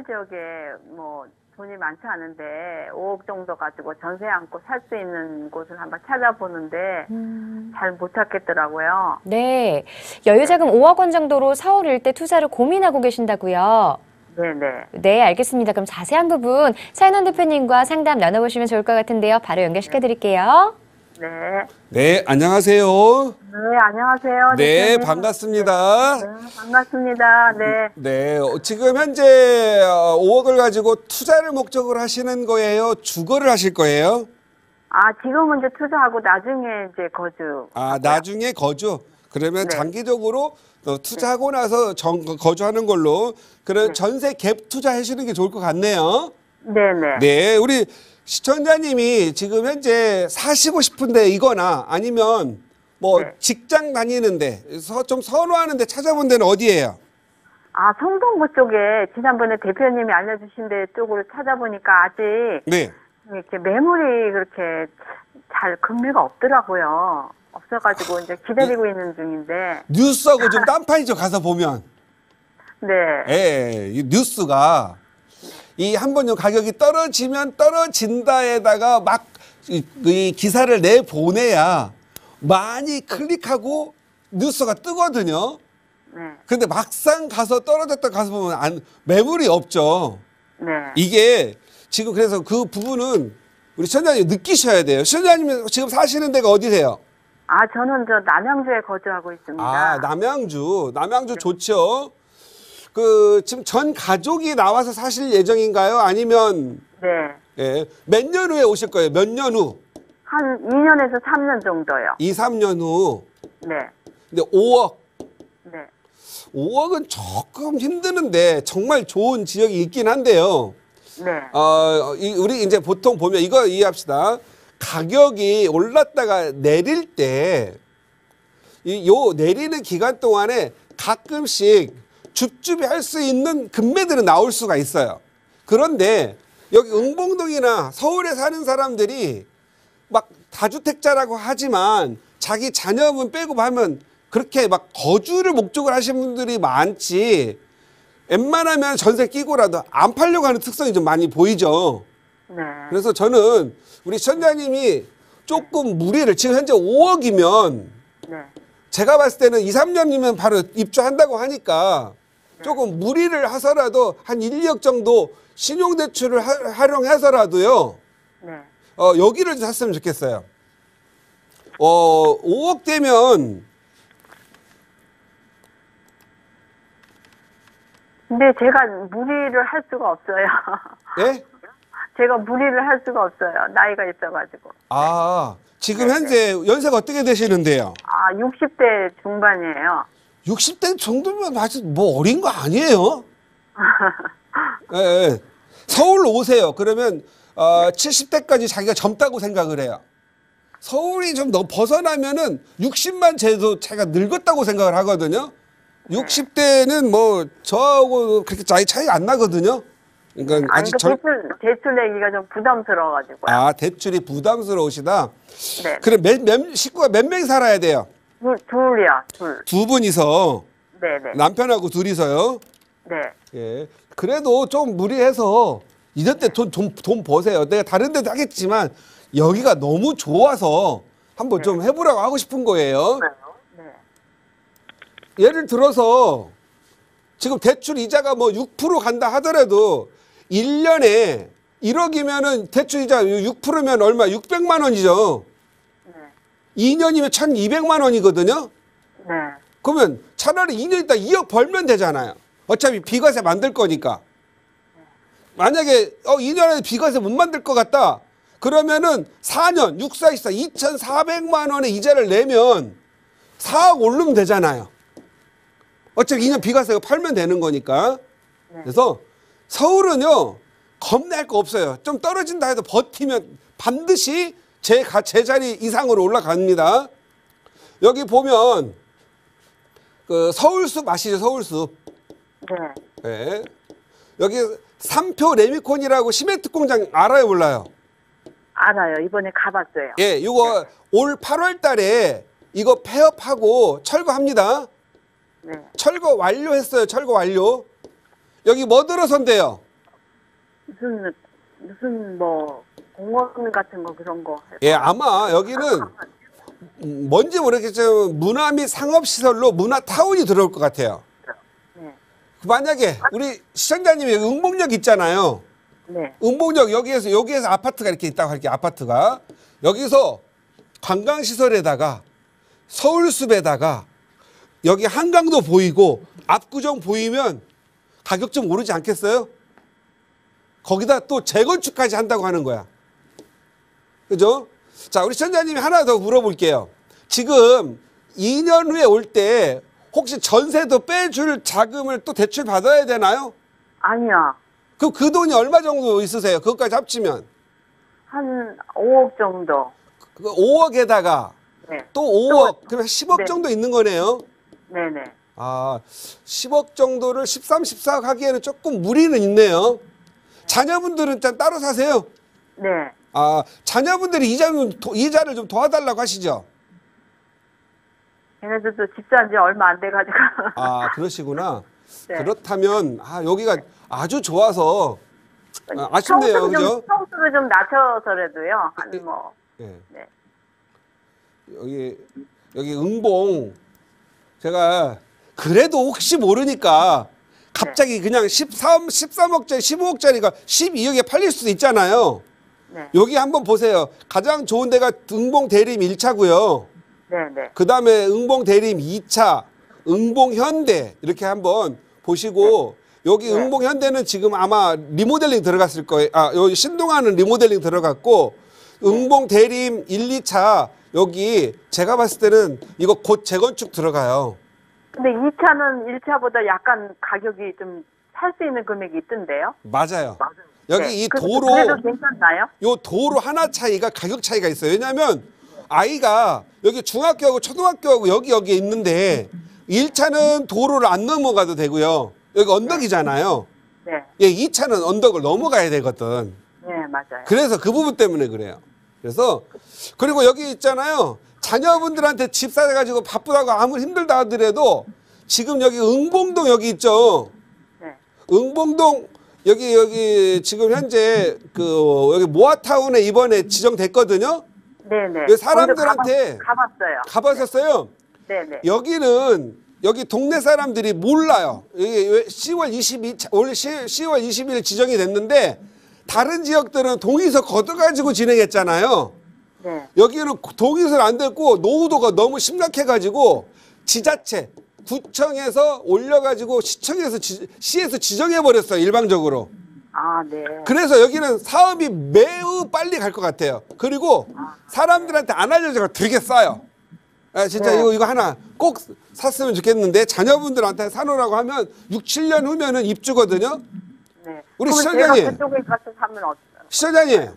서울 지역에 뭐 돈이 많지 않은데 5억 정도 가지고 전세 안고 살 수 있는 곳을 한번 찾아보는데 잘 못 찾겠더라고요. 네. 여유자금 5억 원 정도로 서울 일대 투자를 고민하고 계신다고요? 네네. 네, 알겠습니다. 그럼 자세한 부분 차인원 대표님과 상담 나눠보시면 좋을 것 같은데요. 바로 연결시켜 드릴게요. 네. 네, 안녕하세요. 네, 안녕하세요. 네, 대표님. 반갑습니다. 네, 반갑습니다. 네. 네, 지금 현재 5억을 가지고 투자를 목적으로 하시는 거예요? 주거를 하실 거예요? 아, 지금은 이제 투자하고 나중에 이제 거주. 아, 나중에 거주? 그러면 네. 장기적으로 투자하고 나서 거주하는 걸로 그런 네. 전세 갭 투자하시는 게 좋을 것 같네요. 네네. 네, 우리 시청자님이 지금 현재 사시고 싶은데 이거나 아니면 뭐 네. 직장 다니는데 좀 선호하는 데 찾아본 데는 어디예요? 아, 성동구 쪽에 지난번에 대표님이 알려주신 데 쪽으로 찾아보니까 아직 네. 이렇게 매물이 그렇게 잘 금매가 없더라고요. 없어가지고 이제 기다리고 있는 중인데. 뉴스하고 좀 딴판이죠. 가서 보면. 네. 예, 이 뉴스가 이 한 번 가격이 떨어지면 떨어진다에다가 막 이 기사를 내보내야 많이 클릭하고 뉴스가 뜨거든요. 네. 근데 막상 가서 떨어졌다 가서 보면 매물이 없죠. 네. 이게 지금 그래서 그 부분은 우리 시청자님 느끼셔야 돼요. 시청자님 지금 사시는 데가 어디세요? 아, 저는 저 남양주에 거주하고 있습니다. 아, 남양주 좋죠. 그 지금 전 가족이 나와서 사실 예정인가요? 아니면 네. 예, 몇 년 후에 오실 거예요? 몇 년 후? 한 2년에서 3년 정도요. 2, 3년 후. 네. 근데 5억. 네. 5억은 조금 힘드는데 정말 좋은 지역이 있긴 한데요. 네. 우리 이제 보통 보면 이거 이해합시다. 가격이 올랐다가 내릴 때, 요 내리는 기간 동안에 가끔씩 줍줍이 할 수 있는 금매들은 나올 수가 있어요. 그런데 여기 응봉동이나 서울에 사는 사람들이 막 다주택자라고 하지만 자기 자녀분 빼고 하면 그렇게 막 거주를 목적으로 하시는 분들이 많지, 웬만하면 전세 끼고라도 안 팔려고 하는 특성이 좀 많이 보이죠. 네. 그래서 저는 우리 시청자님이 조금 무리를, 지금 현재 5억이면 네. 제가 봤을 때는 2, 3년이면 바로 입주한다고 하니까 조금 무리를 하서라도 한 1, 2억 정도 신용대출을 활용해서라도요, 네. 여기를 샀으면 좋겠어요. 5억 되면. 근데 제가 무리를 할 수가 없어요. 예? 제가 무리를 할 수가 없어요. 나이가 있어가지고. 아, 지금 현재 연세가 어떻게 되시는데요? 아, 60대 중반이에요. 60대 정도면 아직 뭐 어린 거 아니에요? 예, 예. 서울 오세요. 그러면 70대까지 자기가 젊다고 생각을 해요. 서울이 좀 더 벗어나면은 60만 돼도 제가 늙었다고 생각을 하거든요. 60대는 뭐 저하고 그렇게 차이가 안 나거든요. 그러니까 아니, 대출 내기가 좀 부담스러워가지고요. 아, 대출이 부담스러우시다. 네. 그럼 식구가 몇 명이 살아야 돼요? 둘이요, 둘. 두 분이서. 네네. 남편하고 둘이서요. 네. 예. 그래도 좀 무리해서 이럴 때 돈 버세요. 내가 다른 데도 하겠지만 여기가 너무 좋아서 한번 좀 해보라고 하고 싶은 거예요. 네. 예를 들어서 지금 대출 이자가 뭐 6% 간다 하더라도 1년에 1억이면은 대출 이자 6%면 얼마? 600만 원이죠. 네. 2년이면 1,200만 원이거든요. 네. 그러면 차라리 2년 있다 2억 벌면 되잖아요. 어차피 비과세 만들 거니까. 만약에 2년 안에 비과세 못 만들 것 같다. 그러면은 4년 6, 4, 24 2,400만 원의 이자를 내면 4억 오르면 되잖아요. 어차피 2년 비과세가 팔면 되는 거니까. 그래서 서울은요, 겁낼 거 없어요. 좀 떨어진다 해도 버티면 반드시 제 자리 이상으로 올라갑니다. 여기 보면 그 서울숲 아시죠? 서울숲. 네. 네. 여기 삼표 레미콘이라고 시멘트 공장 알아요, 몰라요? 알아요. 이번에 가봤어요. 예, 이거 올 8월 달에 이거 폐업하고 철거합니다. 네. 철거 완료했어요. 철거 완료. 여기 뭐 들어선대요? 무슨 뭐 공원 같은 거 그런 거. 예, 아마 여기는 뭔지 모르겠지만 문화 및 상업시설로 문화타운이 들어올 것 같아요. 네. 만약에 우리 시청자님이 응봉역 있잖아요. 네. 응봉역 여기에서 아파트가 이렇게 있다고 할게요. 아파트가 여기서 관광시설에다가 서울숲에다가 여기 한강도 보이고 압구정 보이면 가격 좀 오르지 않겠어요? 거기다 또 재건축까지 한다고 하는 거야. 그죠? 자, 우리 시청자님이 하나 더 물어볼게요. 지금 2년 후에 올 때 혹시 전세도 빼줄 자금을 또 대출 받아야 되나요? 아니요. 그럼 그 돈이 얼마 정도 있으세요? 그것까지 합치면. 한 5억 정도. 그 5억에다가 네. 또 5억, 또, 그러면 10억 네. 정도 있는 거네요. 네네. 아, 10억 정도를 13, 14억 하기에는 조금 무리는 있네요. 자녀분들은 일단 따로 사세요. 네. 아, 자녀분들이 이자를 좀 도와달라고 하시죠? 걔네들도 집 산 지 얼마 안 돼가지고. 아, 그러시구나. 네. 그렇다면, 여기가 아주 좋아서, 아쉽네요. 그죠? 평수를 좀 낮춰서라도요. 한 뭐. 예. 네. 여기 응봉, 제가 그래도 혹시 모르니까 갑자기 그냥 13억짜리, 15억짜리가 12억에 팔릴 수도 있잖아요. 네. 여기 한번 보세요. 가장 좋은 데가 응봉 대림 1차고요. 네네. 그 다음에 응봉 대림 2차, 응봉 현대 이렇게 한번 보시고 여기 네. 응봉 현대는 지금 아마 리모델링 들어갔을 거예요. 여기 신동아는 리모델링 들어갔고 응봉 대림 1, 2차 여기 제가 봤을 때는 이거 곧 재건축 들어가요. 근데 2차는 1차보다 약간 가격이 좀 살 수 있는 금액이 있던데요? 맞아요. 여기 네. 이 그래도 괜찮나요? 요 도로 하나 차이가 가격 차이가 있어요. 왜냐하면 아이가 여기 중학교하고 초등학교하고 여기에 있는데 1차는 도로를 안 넘어가도 되고요. 여기 언덕이잖아요. 네. 예, 2차는 언덕을 넘어가야 되거든. 네, 맞아요. 그래서 그 부분 때문에 그래요. 그래서 그리고 여기 있잖아요. 자녀분들한테 집 사가지고 바쁘다고 아무리 힘들다 하더라도 지금 여기 응봉동 여기 있죠. 네. 응봉동 여기 지금 현재 여기 모아타운에 이번에 지정됐거든요. 네네. 사람들한테 가봤어요. 가봤었어요. 네네. 여기 동네 사람들이 몰라요. 이게 10월 20일 지정이 됐는데 다른 지역들은 동의서 걷어가지고 진행했잖아요. 네. 여기는 동의서를 안 됐고 노후도가 너무 심각해가지고 지자체, 구청에서 올려가지고 시에서 지정해버렸어요. 일방적으로. 아, 네. 그래서 여기는 사업이 매우 빨리 갈 것 같아요. 그리고 사람들한테 안 알려져서 되게 싸요. 진짜 네. 이거 하나 꼭 샀으면 좋겠는데 자녀분들한테 사놓으라고 하면 6, 7년 후면은 입주거든요. 네. 우리 그럼 시청자님. 제가 그쪽에 가서 사면 어떨까요? 시청자님,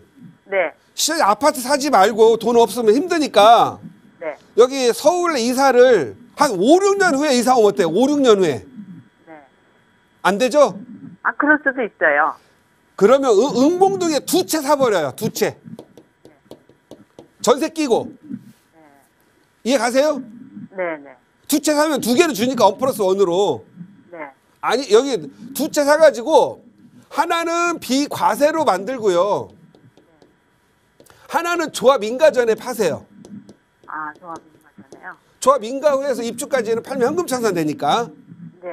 네. 시청자님 아파트 사지 말고 돈 없으면 힘드니까 네. 여기 서울에 이사를 한 5, 6년 후에 이사 오면 어때요? 5, 6년 후에. 네. 안 되죠? 아, 그럴 수도 있어요. 그러면 응봉동에 2채 사버려요. 2채. 전세 끼고. 이해 가세요? 네네. 2채 사면 2개를 주니까 1+1으로. 네. 아니 여기 2채 사가지고 하나는 비과세로 만들고요. 하나는 조합 인가전에 파세요. 아, 조합인가잖아요. 조합 인가 후에서 입주까지는 팔면 현금 청산되니까. 네.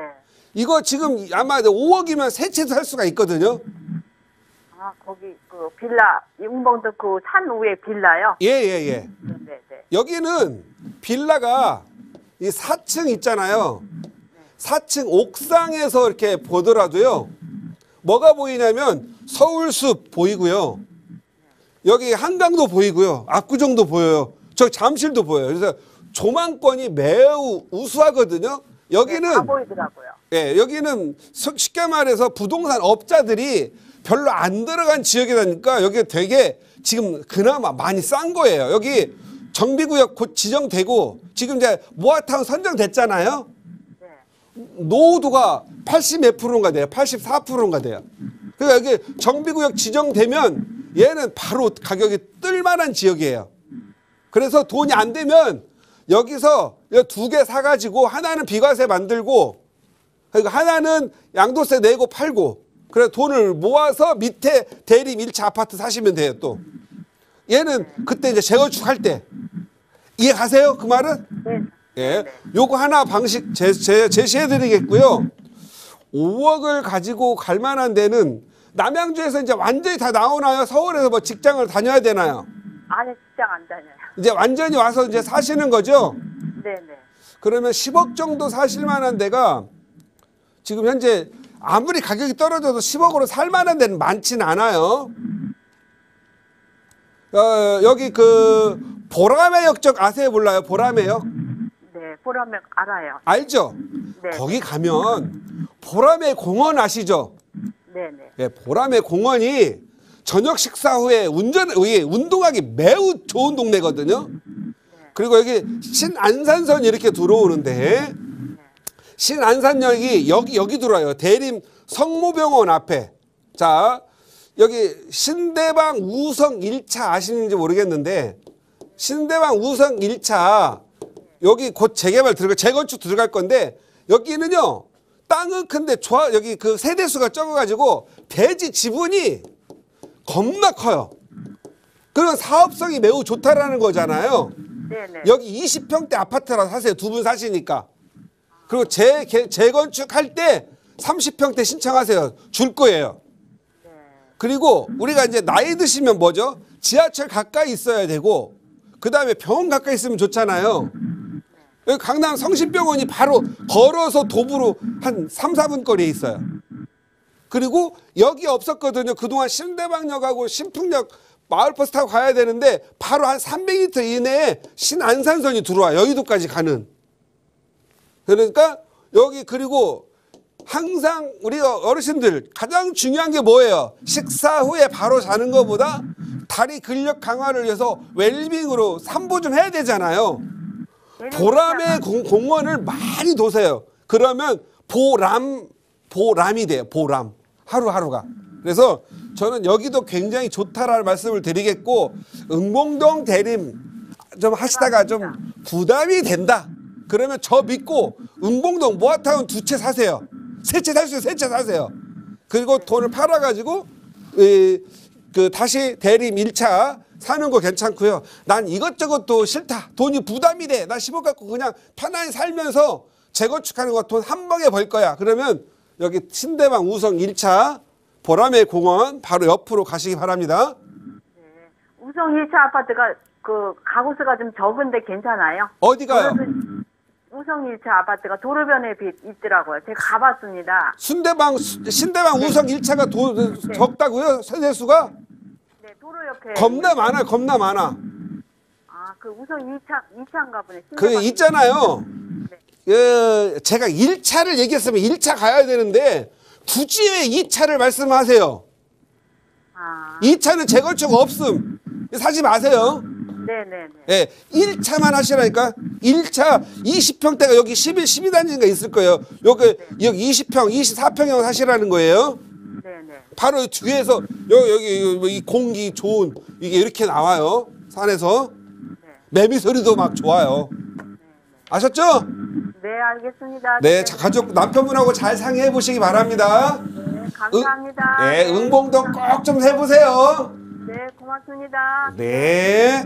이거 지금 아마 5억이면 3채 살 수가 있거든요. 아, 거기 그 빌라, 용봉도 그 산 위에 빌라요? 예. 네네. 여기는 빌라가 이 4층 있잖아요. 4층 옥상에서 이렇게 보더라도요. 뭐가 보이냐면 서울숲 보이고요. 여기 한강도 보이고요. 압구정도 보여요. 저 잠실도 보여요. 그래서 조망권이 매우 우수하거든요. 여기는 다 보이더라고요. 예, 여기는 쉽게 말해서 부동산 업자들이 별로 안 들어간 지역이라니까 여기 되게 지금 그나마 많이 싼 거예요. 여기 정비구역 곧 지정되고 지금 이제 모아타운 선정됐잖아요. 네. 노후도가 80 몇 프로인가 돼요. 84%인가 돼요. 그러니까 여기 정비구역 지정되면 얘는 바로 가격이 뜰만한 지역이에요. 그래서 돈이 안 되면 여기서 2개 사가지고 하나는 비과세 만들고 그러니까 하나는 양도세 내고 팔고 그래 돈을 모아서 밑에 대림 1차 아파트 사시면 돼요 또. 얘는 그때 이제 재건축할 때. 이해가세요? 그 말은? 네. 예. 요거 하나 방식 제시해 드리겠고요. 5억을 가지고 갈 만한 데는 남양주에서 이제 완전히 다 나오나요? 서울에서 뭐 직장을 다녀야 되나요? 아니, 직장 안 다녀요. 이제 완전히 와서 이제 사시는 거죠? 네네. 그러면 10억 정도 사실 만한 데가 지금 현재 아무리 가격이 떨어져도 10억으로 살 만한 데는 많지는 않아요. 여기 그 보라매역 쪽 아세요? 몰라요? 보라매역? 네, 보라매 알아요. 알죠? 네. 거기 가면 보라매 공원 아시죠? 네네. 예, 보라매 공원이 저녁 식사 후에 운동하기 매우 좋은 동네거든요. 그리고 여기 신안산선이 이렇게 들어오는데 신안산역이 여기 들어와요. 대림 성모병원 앞에. 자, 여기 신대방 우성 1차 아시는지 모르겠는데 신대방 우성 1차 여기 곧 재개발 재건축 들어갈 건데 여기는요. 땅은 큰데 여기 그 세대수가 적어가지고 대지 지분이 겁나 커요. 그런 사업성이 매우 좋다라는 거잖아요. 네네. 여기 20평대 아파트라 사세요. 두 분 사시니까. 그리고 재건축할 때 30평대 신청하세요. 줄 거예요. 그리고 우리가 이제 나이 드시면 뭐죠? 지하철 가까이 있어야 되고 그 다음에 병원 가까이 있으면 좋잖아요. 여기 강남 성심병원이 바로 걸어서 도보로 한 3, 4분 거리에 있어요. 그리고 여기 없었거든요. 그동안 신대방역하고 신풍역 마을버스 타고 가야 되는데 바로 한 300m 이내에 신안산선이 들어와 여의도까지 가는. 그러니까 여기 그리고 항상 우리 어르신들 가장 중요한 게 뭐예요? 식사 후에 바로 자는 것보다 다리 근력 강화를 위해서 웰빙으로 산보 좀 해야 되잖아요. 보람의 공원을 많이 도세요. 그러면 보람이 돼요. 보람. 하루하루가. 그래서 저는 여기도 굉장히 좋다라는 말씀을 드리겠고 응봉동 대림 좀 하시다가 좀 부담이 된다. 그러면 저 믿고 응봉동 모아타운 2채 사세요. 3채 살 수 있어요. 3채 사세요. 그리고 돈을 팔아가지고 다시 대림 1차 사는 거 괜찮고요. 난 이것저것도 싫다. 돈이 부담이 돼. 나 10억 갖고 그냥 편안히 살면서 재건축하는 거 돈 한 방에 벌 거야. 그러면 여기 신대방 우성 1차 보라매 공원 바로 옆으로 가시기 바랍니다. 네. 우성 1차 아파트가 그 가구수가 좀 적은데 괜찮아요? 어디가요? 우성 1차 아파트가 도로변에 있더라고요. 제가 가봤습니다. 신대방 우성 1차가 적다고요? 세대수가? 네, 도로 옆에. 겁나 많아요. 겁나 많아. 아, 그 우성 2차인가 보네. 그 있잖아요. 제가 1차를 얘기했으면 1차 가야 되는데 굳이 왜 2차를 말씀하세요? 아, 2차는 재건축 없음. 사지 마세요. 네네네. 예, 1차만 하시라니까. 1차 20평대가 여기 12단지인가 있을 거예요. 여기 20평, 24평형 사시라는 거예요. 네네. 바로 뒤에서 여기 이 공기 좋은 이게 이렇게 나와요. 산에서. 매미 소리도 막 좋아요. 아셨죠? 네, 알겠습니다. 네, 자, 가족 남편분하고 잘 상의해 보시기 바랍니다. 네, 감사합니다. 네, 응봉동 꼭 좀 해보세요. 네, 고맙습니다. 네.